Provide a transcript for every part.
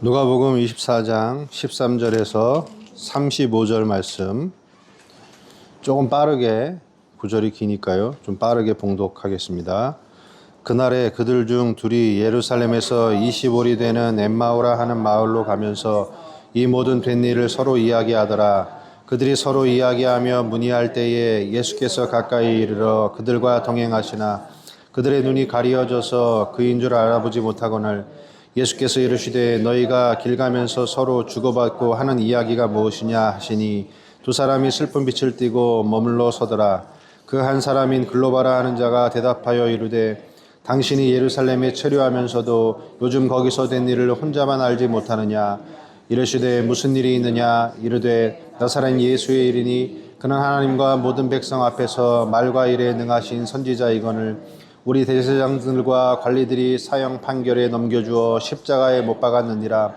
누가복음 24장 13절에서 35절 말씀, 조금 빠르게, 구절이 기니까요 좀 빠르게 봉독하겠습니다. 그날에 그들 중 둘이 예루살렘에서 25리 되는 엠마오라 하는 마을로 가면서 이 모든 된 일을 서로 이야기하더라. 그들이 서로 이야기하며 문의할 때에 예수께서 가까이 이르러 그들과 동행하시나 그들의 눈이 가리어져서 그인 줄 알아보지 못하거늘 예수께서 이르시되 너희가 길 가면서 서로 주고받고 하는 이야기가 무엇이냐 하시니 두 사람이 슬픈 빛을 띠고 머물러 서더라. 그 한 사람인 글로바라 하는 자가 대답하여 이르되 당신이 예루살렘에 체류하면서도 요즘 거기서 된 일을 혼자만 알지 못하느냐. 이르시되 무슨 일이 있느냐. 이르되 나사렛 예수의 일이니 그는 하나님과 모든 백성 앞에서 말과 일에 능하신 선지자이거늘 우리 대제사장들과 관리들이 사형 판결에 넘겨주어 십자가에 못 박았느니라.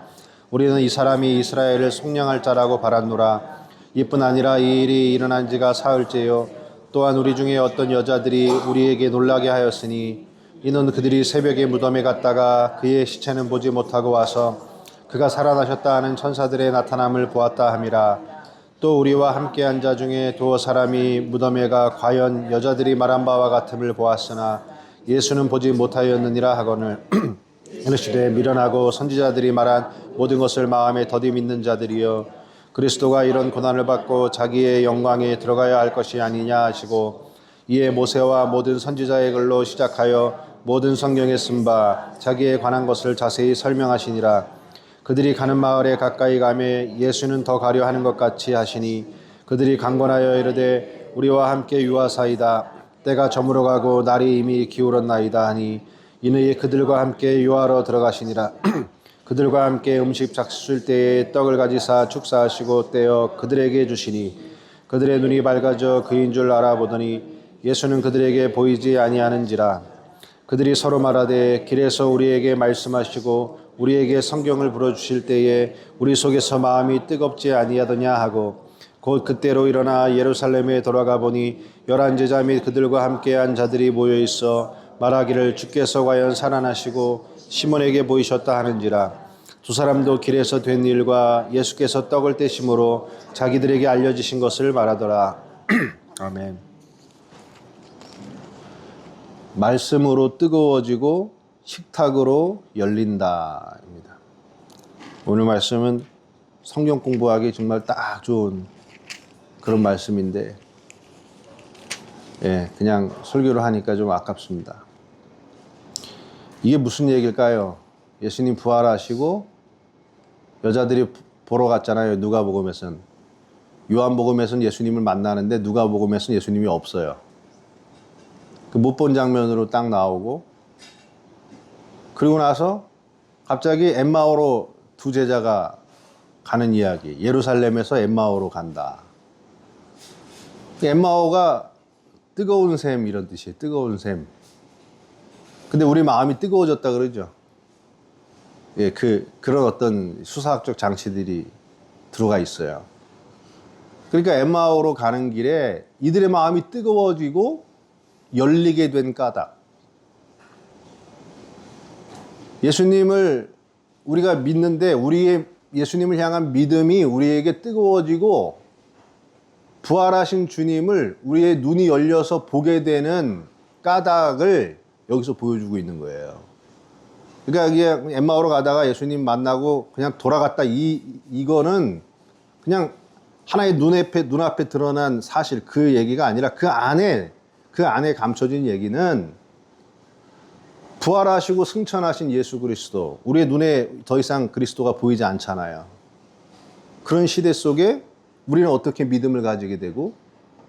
우리는 이 사람이 이스라엘을 속량할 자라고 바랐노라. 이뿐 아니라 이 일이 일어난 지가 사흘째요. 또한 우리 중에 어떤 여자들이 우리에게 놀라게 하였으니 이는 그들이 새벽에 무덤에 갔다가 그의 시체는 보지 못하고 와서 그가 살아나셨다 하는 천사들의 나타남을 보았다 함이라. 또 우리와 함께한 자 중에 두어 사람이 무덤에 가 과연 여자들이 말한 바와 같음을 보았으나 예수는 보지 못하였느니라 하거늘 이르시되 미련하고 선지자들이 말한 모든 것을 마음에 더디 믿는 자들이여 그리스도가 이런 고난을 받고 자기의 영광에 들어가야 할 것이 아니냐 하시고 이에 모세와 모든 선지자의 글로 시작하여 모든 성경에 쓴 바 자기에 관한 것을 자세히 설명하시니라. 그들이 가는 마을에 가까이 가매 예수는 더 가려 하는 것 같이 하시니 그들이 강권하여 이르되 우리와 함께 유하사이다. 때가 저물어 가고 날이 이미 기울었나이다 하니 이는 그들과 함께 유하러 들어가시니라. 그들과 함께 음식 잡수실 때에 떡을 가지사 축사하시고 떼어 그들에게 주시니 그들의 눈이 밝아져 그인 줄 알아보더니 예수는 그들에게 보이지 아니하는지라. 그들이 서로 말하되 길에서 우리에게 말씀하시고 우리에게 성경을 불어주실 때에 우리 속에서 마음이 뜨겁지 아니하더냐 하고 곧 그때로 일어나 예루살렘에 돌아가 보니 11제자 및 그들과 함께한 자들이 모여있어 말하기를 주께서 과연 살아나시고 시몬에게 보이셨다 하는지라. 두 사람도 길에서 된 일과 예수께서 떡을 떼심으로 자기들에게 알려지신 것을 말하더라. 아멘. 말씀으로 뜨거워지고 식탁으로 열린다입니다. 오늘 말씀은 성경 공부하기 정말 딱 좋은 그런 말씀인데, 그냥 설교를 하니까 좀 아깝습니다. 이게 무슨 얘기일까요? 예수님 부활하시고 여자들이 보러 갔잖아요. 누가복음에서는. 요한복음에서는 예수님을 만나는데 누가복음에서는 예수님이 없어요. 그 못 본 장면으로 딱 나오고, 그리고 나서 갑자기 엠마오로 두 제자가 가는 이야기. 예루살렘에서 엠마오로 간다. 엠마오가 뜨거운 샘 이런 뜻이에요. 뜨거운 샘. 근데 우리 마음이 뜨거워졌다 그러죠. 그런 어떤 수사학적 장치들이 들어가 있어요. 그러니까 엠마오로 가는 길에 이들의 마음이 뜨거워지고 열리게 된 까닭. 예수님을 우리가 믿는데 우리의 예수님을 향한 믿음이 우리에게 뜨거워지고 부활하신 주님을 우리의 눈이 열려서 보게 되는 까닭을 여기서 보여주고 있는 거예요. 그러니까 이게 엠마오로 가다가 예수님 만나고 그냥 돌아갔다 이거는 그냥 하나의 눈앞에 드러난 사실, 그 얘기가 아니라 그 안에 감춰진 얘기는 부활하시고 승천하신 예수 그리스도, 우리의 눈에 더 이상 그리스도가 보이지 않잖아요. 그런 시대 속에 우리는 어떻게 믿음을 가지게 되고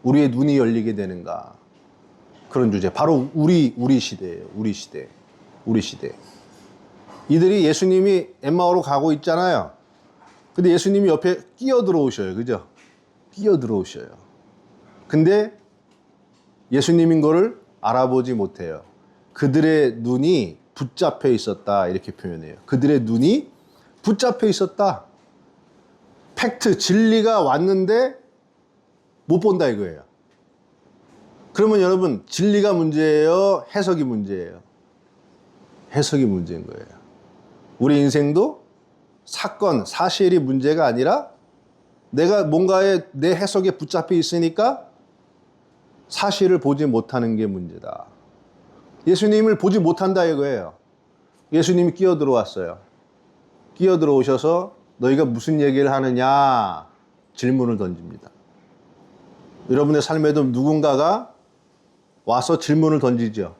우리의 눈이 열리게 되는가. 그런 주제. 바로 우리 시대예요. 우리 시대. 이들이 예수님이 엠마오로 가고 있잖아요. 근데 예수님이 옆에 끼어 들어오셔요. 그죠? 끼어 들어오셔요. 근데 예수님인 거를 알아보지 못해요. 그들의 눈이 붙잡혀 있었다. 이렇게 표현해요. 그들의 눈이 붙잡혀 있었다. 팩트, 진리가 왔는데 못 본다 이거예요. 그러면 여러분, 진리가 문제예요? 해석이 문제예요? 해석이 문제인 거예요. 우리 인생도 사건, 사실이 문제가 아니라 내가 뭔가에 내 해석에 붙잡혀 있으니까 사실을 보지 못하는 게 문제다. 예수님을 보지 못한다 이거예요. 예수님이 끼어들어왔어요. 끼어들어오셔서 너희가 무슨 얘기를 하느냐 질문을 던집니다. 여러분의 삶에도 누군가가 와서 질문을 던지죠.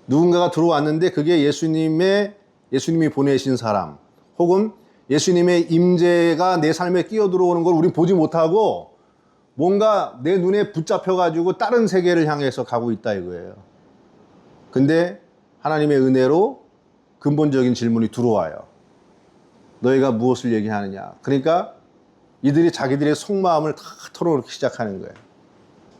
누군가가 들어왔는데 그게 예수님이 보내신 사람 혹은 예수님의 임재가 내 삶에 끼어들어오는 걸 우린 보지 못하고 뭔가 내 눈에 붙잡혀가지고 다른 세계를 향해서 가고 있다 이거예요. 근데 하나님의 은혜로 근본적인 질문이 들어와요. 너희가 무엇을 얘기하느냐. 그러니까 이들이 자기들의 속마음을 다 털어놓기 시작하는 거예요.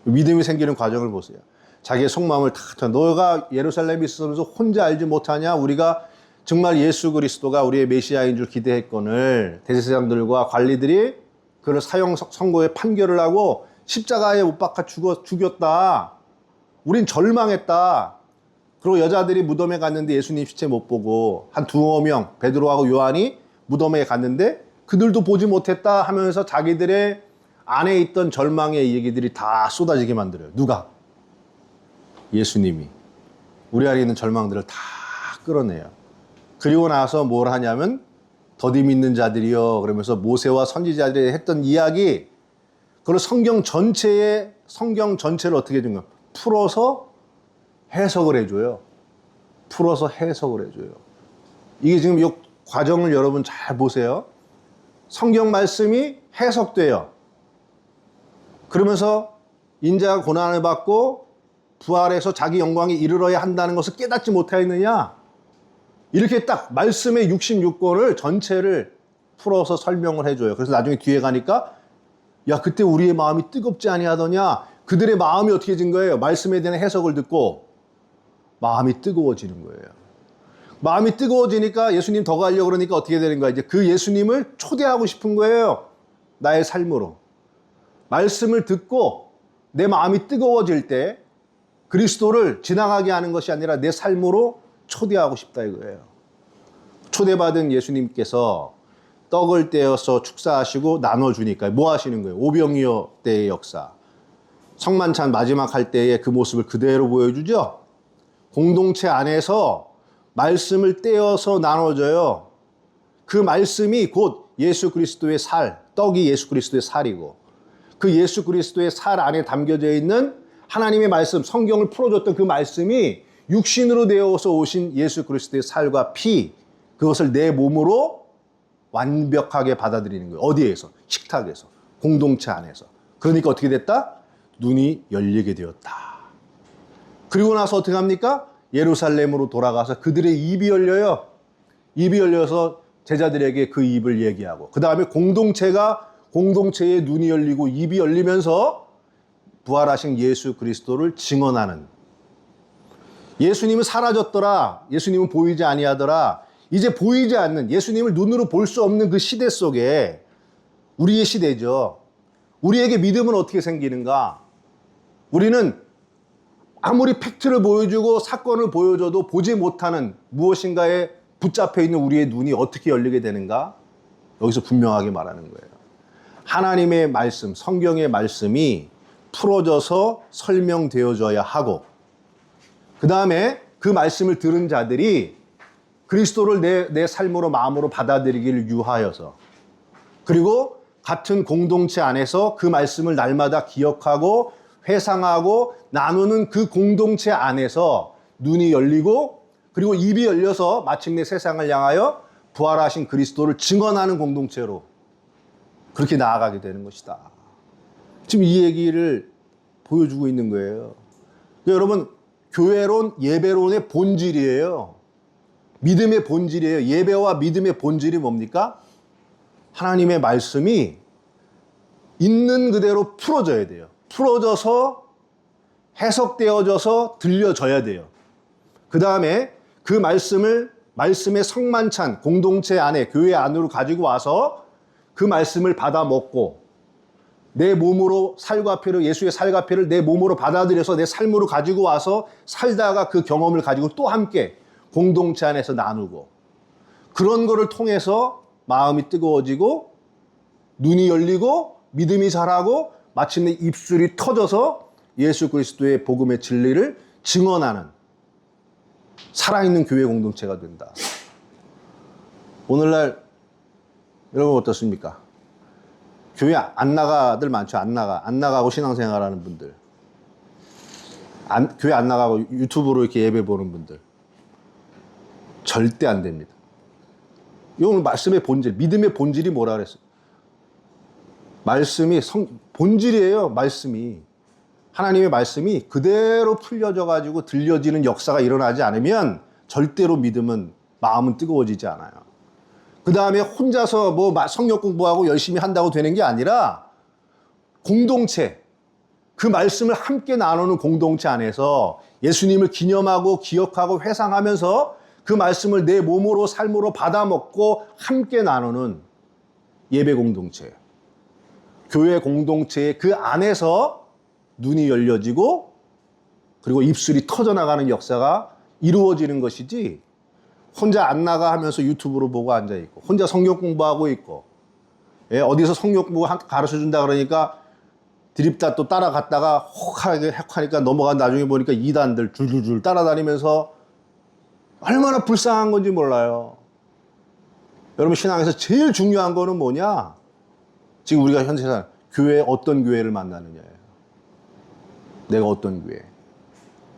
믿음이 생기는 과정을 보세요. 자기의 속마음을 다 털어. 너가 예루살렘에 있으면서 혼자 알지 못하냐. 우리가 정말 예수 그리스도가 우리의 메시아인 줄 기대했거늘 대제사장들과 관리들이 그를 사형 선고에 판결을 하고 십자가에 못 박아 죽였다. 우린 절망했다. 그리고 여자들이 무덤에 갔는데 예수님 시체 못 보고 한 두어 명 베드로하고 요한이 무덤에 갔는데 그들도 보지 못했다 하면서 자기들의 안에 있던 절망의 얘기들이 다 쏟아지게 만들어요. 누가? 예수님이 우리 안에 있는 절망들을 다 끌어내요. 그리고 나서 뭘 하냐면 더디 믿는 자들이요 그러면서 모세와 선지자들이 했던 이야기 그걸 성경 전체를 어떻게 해준 거야? 풀어서 해석을 해줘요. 풀어서 해석을 해줘요. 이게 지금 이 과정을 여러분 잘 보세요. 성경 말씀이 해석돼요. 그러면서 인자가 고난을 받고 부활해서 자기 영광에 이르러야 한다는 것을 깨닫지 못하였느냐? 이렇게 딱 말씀의 66권을 전체를 풀어서 설명을 해줘요. 그래서 나중에 뒤에 가니까 야 그때 우리의 마음이 뜨겁지 아니하더냐? 그들의 마음이 어떻게 진 거예요? 말씀에 대한 해석을 듣고 마음이 뜨거워지는 거예요. 마음이 뜨거워지니까 예수님 더 가려고 그러니까 어떻게 되는 거야? 이제 그 예수님을 초대하고 싶은 거예요. 나의 삶으로. 말씀을 듣고 내 마음이 뜨거워질 때 그리스도를 지나가게 하는 것이 아니라 내 삶으로 초대하고 싶다 이거예요. 초대받은 예수님께서 떡을 떼어서 축사하시고 나눠주니까 뭐 하시는 거예요? 오병이어 때의 역사. 성만찬 마지막 할 때의 그 모습을 그대로 보여주죠. 공동체 안에서 말씀을 떼어서 나눠줘요. 그 말씀이 곧 예수 그리스도의 살, 떡이 예수 그리스도의 살이고 그 예수 그리스도의 살 안에 담겨져 있는 하나님의 말씀, 성경을 풀어줬던 그 말씀이 육신으로 되어서 오신 예수 그리스도의 살과 피, 그것을 내 몸으로 완벽하게 받아들이는 거예요. 어디에서? 식탁에서, 공동체 안에서. 그러니까 어떻게 됐다? 눈이 열리게 되었다. 그리고 나서 어떻게 합니까? 예루살렘으로 돌아가서 그들의 입이 열려요. 입이 열려서 제자들에게 그 입을 얘기하고 그 다음에 공동체의 눈이 열리고 입이 열리면서 부활하신 예수 그리스도를 증언하는 예수님은 사라졌더라. 예수님은 보이지 아니하더라. 이제 보이지 않는 예수님을 눈으로 볼 수 없는 그 시대 속에 우리의 시대죠. 우리에게 믿음은 어떻게 생기는가? 우리는 아무리 팩트를 보여주고 사건을 보여줘도 보지 못하는 무엇인가에 붙잡혀 있는 우리의 눈이 어떻게 열리게 되는가? 여기서 분명하게 말하는 거예요. 하나님의 말씀, 성경의 말씀이 풀어져서 설명되어져야 하고 그 다음에 그 말씀을 들은 자들이 그리스도를 내 삶으로 마음으로 받아들이기를 유하여서 그리고 같은 공동체 안에서 그 말씀을 날마다 기억하고 회상하고 나누는 그 공동체 안에서 눈이 열리고 그리고 입이 열려서 마침내 세상을 향하여 부활하신 그리스도를 증언하는 공동체로 그렇게 나아가게 되는 것이다. 지금 이 얘기를 보여주고 있는 거예요. 여러분, 교회론, 예배론의 본질이에요. 믿음의 본질이에요. 예배와 믿음의 본질이 뭡니까? 하나님의 말씀이 있는 그대로 풀어져야 돼요. 풀어져서 해석되어져서 들려져야 돼요. 그 다음에 그 말씀의 성만찬 공동체 안에 교회 안으로 가지고 와서 그 말씀을 받아 먹고 내 몸으로 살과 피를 예수의 살과 피를 내 몸으로 받아들여서 내 삶으로 가지고 와서 살다가 그 경험을 가지고 또 함께 공동체 안에서 나누고 그런 거를 통해서 마음이 뜨거워지고 눈이 열리고 믿음이 자라고 마침내 입술이 터져서 예수 그리스도의 복음의 진리를 증언하는 살아있는 교회 공동체가 된다. 오늘날 여러분 어떻습니까? 교회 안 나가들 많죠. 안 나가고 신앙생활하는 분들. 교회 안 나가고 유튜브로 이렇게 예배 보는 분들. 절대 안 됩니다. 이 오늘 말씀의 본질, 믿음의 본질이 뭐라 그랬어요? 말씀이 본질이에요. 말씀이. 하나님의 말씀이 그대로 풀려져 가지고 들려지는 역사가 일어나지 않으면 절대로 믿음은, 마음은 뜨거워지지 않아요. 그 다음에 혼자서 뭐 성경 공부하고 열심히 한다고 되는 게 아니라 공동체, 그 말씀을 함께 나누는 공동체 안에서 예수님을 기념하고 기억하고 회상하면서 그 말씀을 내 몸으로 삶으로 받아먹고 함께 나누는 예배 공동체, 교회 공동체의 그 안에서 눈이 열려지고 그리고 입술이 터져나가는 역사가 이루어지는 것이지, 혼자 안 나가 하면서 유튜브로 보고 앉아있고 혼자 성경 공부하고 있고, 어디서 성경 공부 가르쳐준다 그러니까 드립다 또 따라갔다가 혹하니까 넘어간, 나중에 보니까 이단들 줄줄줄 따라다니면서 얼마나 불쌍한 건지 몰라요. 여러분, 신앙에서 제일 중요한 거는 뭐냐? 지금 우리가 현재 교회, 어떤 교회를 만나느냐예요. 내가 어떤 교회.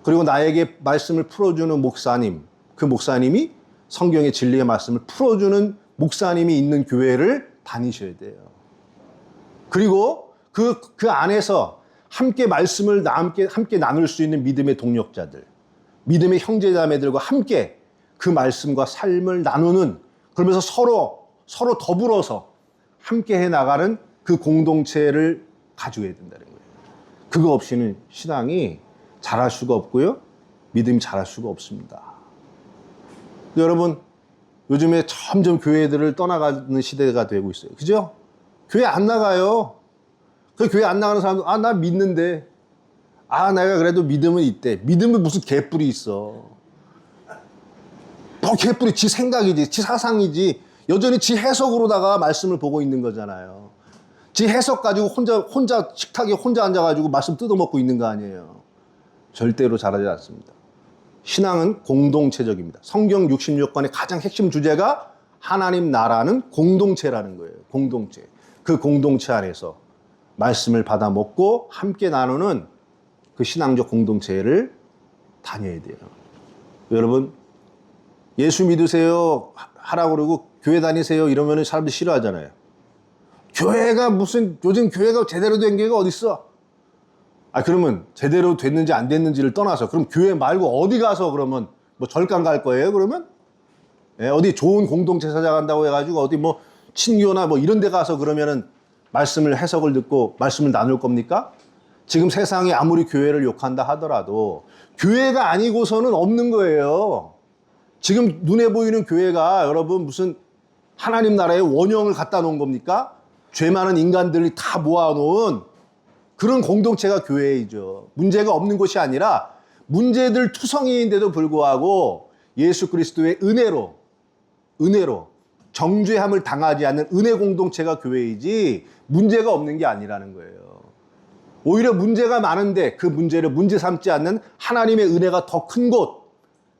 그리고 나에게 말씀을 풀어주는 목사님, 그 목사님이 성경의 진리의 말씀을 풀어주는 목사님이 있는 교회를 다니셔야 돼요. 그리고 그 안에서 함께 말씀을 함께 나눌 수 있는 믿음의 동력자들, 믿음의 형제자매들과 함께 그 말씀과 삶을 나누는, 그러면서 서로 더불어서 함께 해나가는 그 공동체를 가져야 된다는 거예요. 그거 없이는 신앙이 자랄 수가 없고요, 믿음이 자랄 수가 없습니다. 여러분, 요즘에 점점 교회들을 떠나가는 시대가 되고 있어요. 그죠? 교회 안 나가요. 그 교회 안 나가는 사람도, 나 믿는데, 내가 그래도 믿음은 있대. 믿음은 무슨 개뿔이 있어. 뭐 개뿔이 지 생각이지, 지 사상이지. 여전히 지 해석으로다가 말씀을 보고 있는 거잖아요. 지 해석 가지고 혼자 식탁에 혼자 앉아가지고 말씀 뜯어먹고 있는 거 아니에요. 절대로 잘하지 않습니다. 신앙은 공동체적입니다. 성경 66권의 가장 핵심 주제가 하나님 나라는 공동체라는 거예요. 공동체. 그 공동체 안에서 말씀을 받아 먹고 함께 나누는 그 신앙적 공동체를 다녀야 돼요. 여러분, 예수 믿으세요 하라고 그러고 교회 다니세요 이러면 사람들이 싫어하잖아요. 교회가 무슨, 요즘 교회가 제대로 된 교회가 어딨어? 그러면 제대로 됐는지 안 됐는지를 떠나서, 그럼 교회 말고 어디 가서 그러면 뭐 절간 갈 거예요, 그러면? 어디 좋은 공동체 찾아간다고 해가지고 어디 뭐 친교나 뭐 이런 데 가서 그러면은 말씀을 해석을 듣고 말씀을 나눌 겁니까? 지금 세상이 아무리 교회를 욕한다 하더라도 교회가 아니고서는 없는 거예요. 지금 눈에 보이는 교회가 여러분 무슨 하나님 나라의 원형을 갖다 놓은 겁니까? 죄 많은 인간들이 다 모아놓은 그런 공동체가 교회이죠. 문제가 없는 곳이 아니라 문제들 투성이인데도 불구하고 예수 그리스도의 은혜로 정죄함을 당하지 않는 은혜 공동체가 교회이지, 문제가 없는 게 아니라는 거예요. 오히려 문제가 많은데 그 문제를 문제 삼지 않는 하나님의 은혜가 더 큰 곳,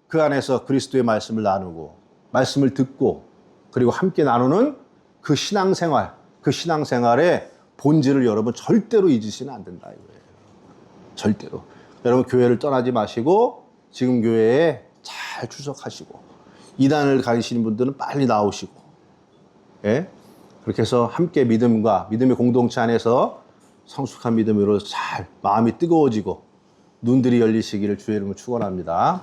그 안에서 그리스도의 말씀을 나누고 말씀을 듣고 그리고 함께 나누는 그 신앙생활의 본질을 여러분 절대로 잊으시면 안 된다 이거예요. 절대로. 여러분, 교회를 떠나지 마시고 지금 교회에 잘 출석하시고, 이단을 가시는 분들은 빨리 나오시고, 그렇게 해서 함께 믿음의 공동체 안에서 성숙한 믿음으로 잘 마음이 뜨거워지고 눈들이 열리시기를 주의 이름으로 축원합니다.